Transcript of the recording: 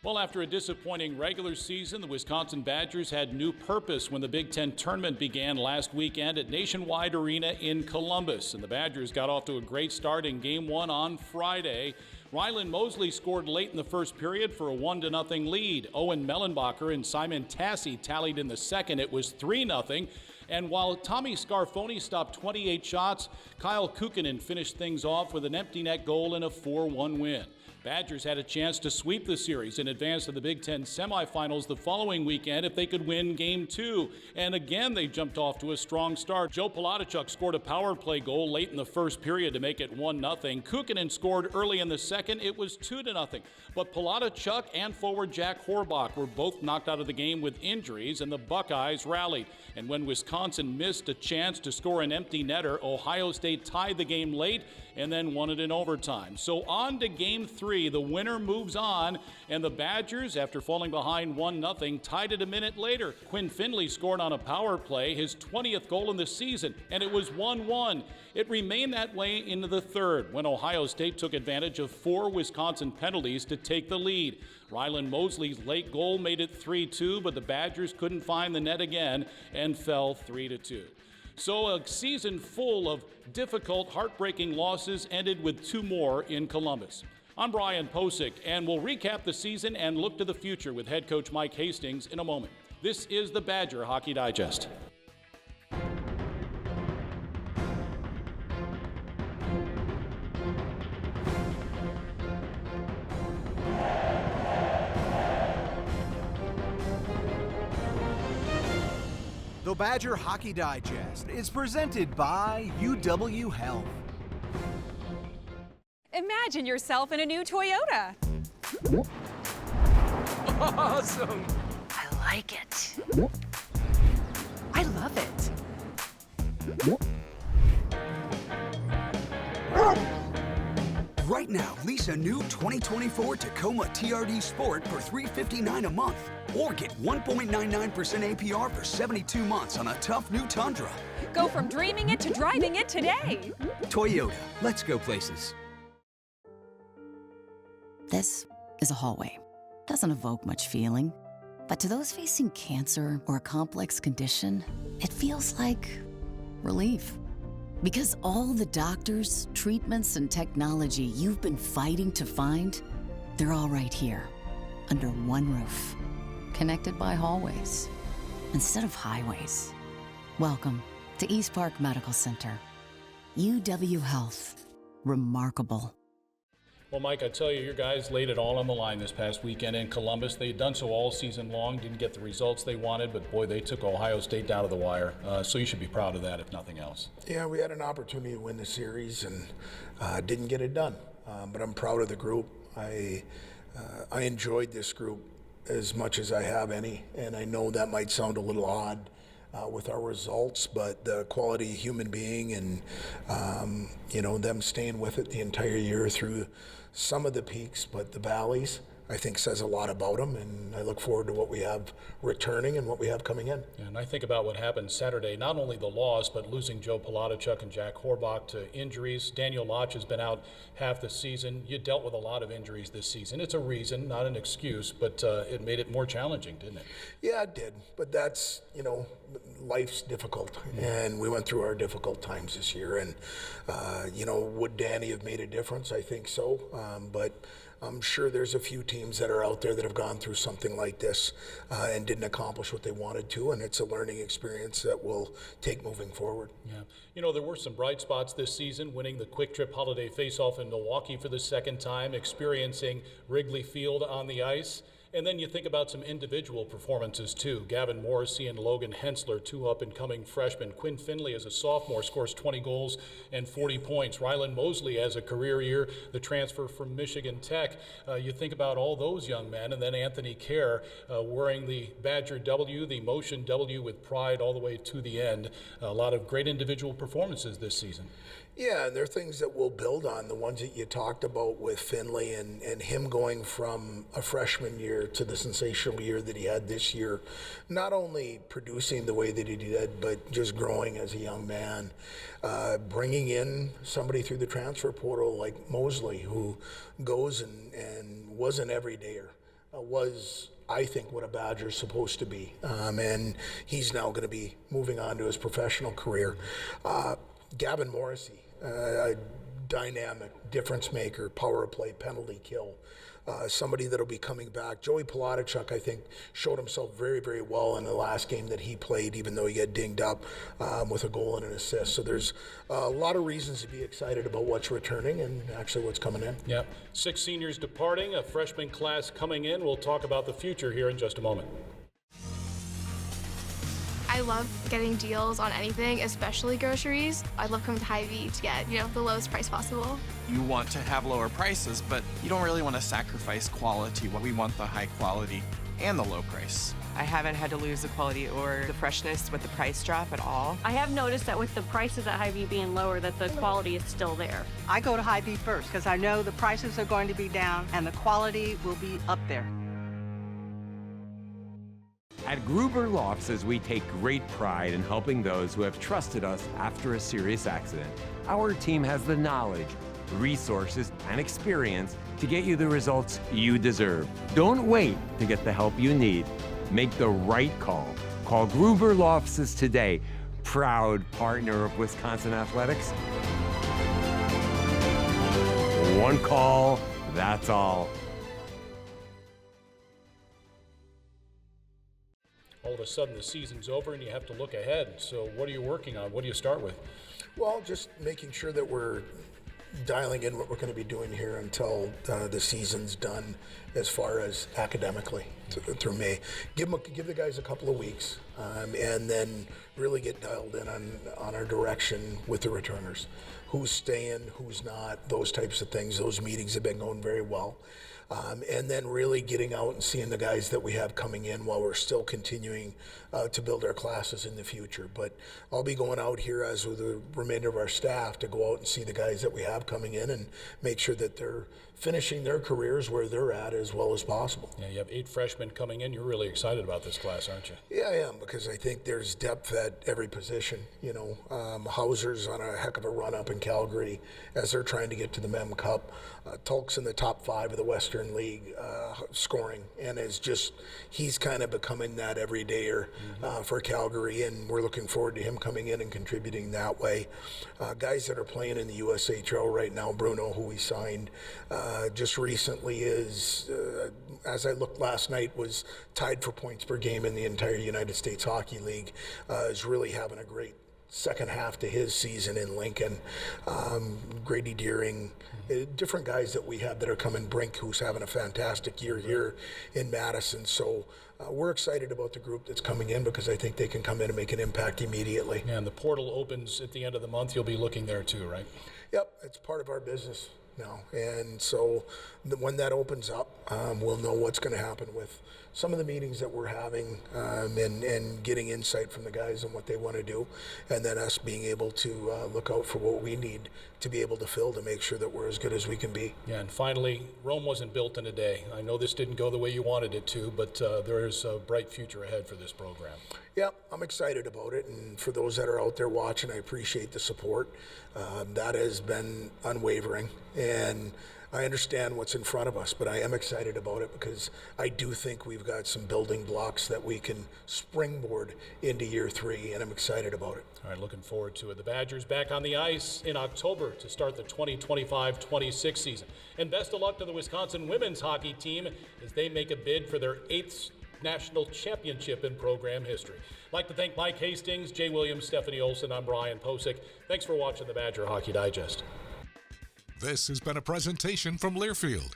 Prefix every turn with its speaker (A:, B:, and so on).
A: Well, after a disappointing regular season, the Wisconsin Badgers had new purpose when the Big Ten Tournament began last weekend at Nationwide Arena in Columbus. And the Badgers got off to a great start in Game 1 on Friday. Rylan Mosley scored late in the first period for a 1-0 lead. Owen Mellenbacher and Simon Tassi tallied in the second. It was 3-0. And while Tommy Scarfoni stopped 28 shots, Kyle Kukkonen finished things off with an empty net goal and a 4-1 win. Badgers had a chance to sweep the series in advance of the Big Ten semifinals the following weekend if they could win Game 2. And again, they jumped off to a strong start. Joe Polotachuk scored a power play goal late in the first period to make it 1-0. Kukkonen scored early in the second. It was 2-0. But Polotachuk and forward Jack Horbach were both knocked out of the game with injuries, and the Buckeyes rallied. And when Wisconsin missed a chance to score an empty netter, Ohio State tied the game late and then won it in overtime. So on to Game 3. The winner moves on, and the Badgers, after falling behind 1-0, tied it a minute later. Quinn Finley scored on a power play, his 20th goal in the season, and it was 1-1. It remained that way into the third when Ohio State took advantage of 4 Wisconsin penalties to take the lead. Rylan Mosley's late goal made it 3-2, but the Badgers couldn't find the net again and fell 3-2. So a season full of difficult, heartbreaking losses ended with 2 more in Columbus. I'm Brian Posick, and we'll recap the season and look to the future with head coach Mike Hastings in a moment. This is the Badger Hockey Digest.
B: The Badger Hockey Digest is presented by UW Health.
C: Imagine yourself in a new Toyota.
B: Awesome!
C: I like it. I love it.
D: Right now, lease a new 2024 Tacoma TRD Sport for $359 a month. Or get 1.99% APR for 72 months on a tough new Tundra.
C: Go from dreaming it to driving it today.
D: Toyota, let's go places.
E: This is a hallway. Doesn't evoke much feeling. But to those facing cancer or a complex condition, it feels like relief. Because all the doctors, treatments, and technology you've been fighting to find, they're all right here, under one roof, connected by hallways instead of highways. Welcome to East Park Medical Center. UW Health. Remarkable.
A: Well, Mike, I tell you, your guys laid it all on the line this past weekend in Columbus. They had done so all season long, didn't get the results they wanted, but boy, they took Ohio State down to the wire. So you should be proud of that, if nothing else.
F: Yeah, we had an opportunity to win the series and didn't get it done. But I'm proud of the group. I enjoyed this group as much as I have any, and I know that might sound a little odd with our results, but the quality of human being and them staying with it the entire year through some of the peaks, but the valleys, I think says a lot about them, and I look forward to what we have returning and what we have coming in.
A: And I think about what happened Saturday, not only the loss, but losing Joe Polotachuk and Jack Horbach to injuries. Daniel Lodge has been out half the season. You dealt with a lot of injuries this season. It's a reason, not an excuse, but it made it more challenging, didn't it?
F: Yeah, it did, but that's, life's difficult, and we went through our difficult times this year, and, would Danny have made a difference? I think so, but I'm sure there's a few teams that are out there that have gone through something like this and didn't accomplish what they wanted to, and it's a learning experience that we'll take moving forward.
A: Yeah. There were some bright spots this season, winning the Quick Trip Holiday Face-Off in Milwaukee for the second time, experiencing Wrigley Field on the ice. And then you think about some individual performances, too. Gavin Morrissey and Logan Hensler, 2 up-and-coming freshmen. Quinn Finley, as a sophomore, scores 20 goals and 40 points. Rylan Mosley has a career year, the transfer from Michigan Tech. You think about all those young men, and then Anthony Kerr wearing the Badger W, the Motion W with pride all the way to the end. A lot of great individual performances this season.
F: Yeah, and there are things that we'll build on, the ones that you talked about with Finley and him going from a freshman year to the sensational year that he had this year, not only producing the way that he did, but just growing as a young man, bringing in somebody through the transfer portal like Mosley, who goes and was an everydayer. was, I think, what a Badger's supposed to be. And he's now going to be moving on to his professional career. Gavin Morrissey, a dynamic difference maker, power play, penalty kill. Somebody that'll be coming back. Joey Polatichuk, I think, showed himself very, very well in the last game that he played, even though he got dinged up with a goal and an assist. So there's a lot of reasons to be excited about what's returning and actually what's coming in.
A: Yep. 6 seniors departing, a freshman class coming in. We'll talk about the future here in just a moment.
G: I love getting deals on anything, especially groceries. I love coming to Hy-Vee to get, the lowest price possible.
H: You want to have lower prices, but you don't really want to sacrifice quality. We want the high quality and the low price.
I: I haven't had to lose the quality or the freshness with the price drop at all.
J: I have noticed that with the prices at Hy-Vee being lower, that the quality is still there.
K: I go to Hy-Vee first because I know the prices are going to be down and the quality will be up there.
L: At Gruber Law Offices, we take great pride in helping those who have trusted us after a serious accident. Our team has the knowledge, resources, and experience to get you the results you deserve. Don't wait to get the help you need. Make the right call. Call Gruber Law Offices today, proud partner of Wisconsin Athletics. One call, that's all.
A: All of a sudden the season's over and you have to look ahead. So what are you working on? What do you start with?
F: Well, just making sure that we're dialing in what we're going to be doing here until the season's done as far as academically through May. Give the guys a couple of weeks and then really get dialed in on our direction with the returners. Who's staying, who's not, those types of things. Those meetings have been going very well. And then really getting out and seeing the guys that we have coming in while we're still continuing to build our classes in the future. But I'll be going out here, as with the remainder of our staff, to go out and see the guys that we have coming in and make sure that they're finishing their careers where they're at as well as possible.
A: Yeah, you have 8 freshmen coming in. You're really excited about this class, aren't you?
F: Yeah, I am, because I think there's depth at every position. Hauser's on a heck of a run up in Calgary as they're trying to get to the Mem Cup. Tulk's in the top 5 of the Western League scoring, and he's kind of becoming that everydayer for Calgary, and we're looking forward to him coming in and contributing that way. Guys that are playing in the USHL right now, Bruno, who we signed just recently, is, as I looked last night, was tied for points per game in the entire United States Hockey League, is really having a great second half to his season in Lincoln. Grady Deering, different guys that we have that are coming. Brink, who's having a fantastic year here in Madison. So we're excited about the group that's coming in, because I think they can come in and make an impact immediately.
A: Yeah, and the portal opens at the end of the month. You'll be looking there too, right?
F: Yep, it's part of our business now. And so when that opens up, we'll know what's going to happen with some of the meetings that we're having and getting insight from the guys on what they want to do, and then us being able to look out for what we need to be able to fill to make sure that we're as good as we can be.
A: Yeah, and finally, Rome wasn't built in a day. I know this didn't go the way you wanted it to, but there is a bright future ahead for this program.
F: Yeah, I'm excited about it, and for those that are out there watching, I appreciate the support. That has been unwavering, and I understand what's in front of us, but I am excited about it, because I do think we've got some building blocks that we can springboard into year 3, and I'm excited about it.
A: All right, looking forward to it. The Badgers back on the ice in October to start the 2025-26 season. And best of luck to the Wisconsin women's hockey team as they make a bid for their 8th national championship in program history. I'd like to thank Mike Hastings, Jay Williams, Stephanie Olson. I'm Brian Posick. Thanks for watching the Badger Hockey Digest.
M: This has been a presentation from Learfield,